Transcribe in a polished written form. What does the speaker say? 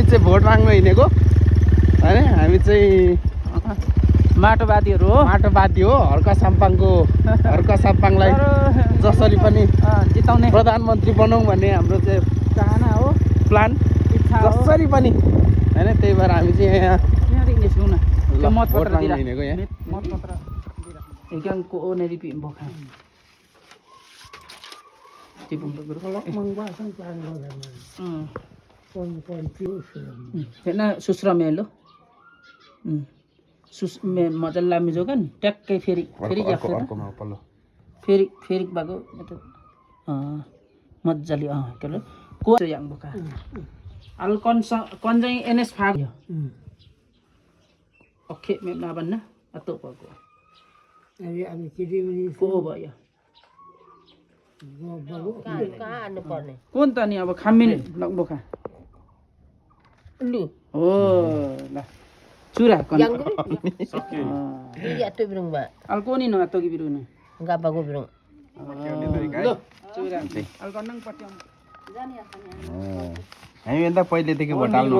चाहिँ भोट माग्न हिँडेको हैन हामी चाहिँ माटोवादीहरू हो माटोवादी हो हर्का साम्पाङलाई जसरी पनि जिताउने प्रधानमन्त्री बनाऊ भन्ने हाम्रो चाहिँ चाहना हो प्लान इच्छा हो जसरी पनि हैन त्यही भएर हामी चाहिँ यहाँ यहाँदेखि सुन त्यो भोट मतपत्र माग्न दिएर हिँडेको यहाँ मतपत्र एकको ओनेरी बोका होइन सुस्र मेलो मजाले लामी जोगन ट्याक्कै फेरि फेरि फेरि फेरि भएको मतलब मजाले के अरे को याङ बोका अल कन चाहिँ एनएस फाग ओके मेम नभन्न अतो भएको को भयो कुन त नि अब खामिन बोका हो ल चुरा कन अल कोनी न अतो कि बिरु न गापाको बिरु ल चुरा अल कन्नङ पट्याउनु हामी भन्दा पहिलेदेखि भोट हाल्नु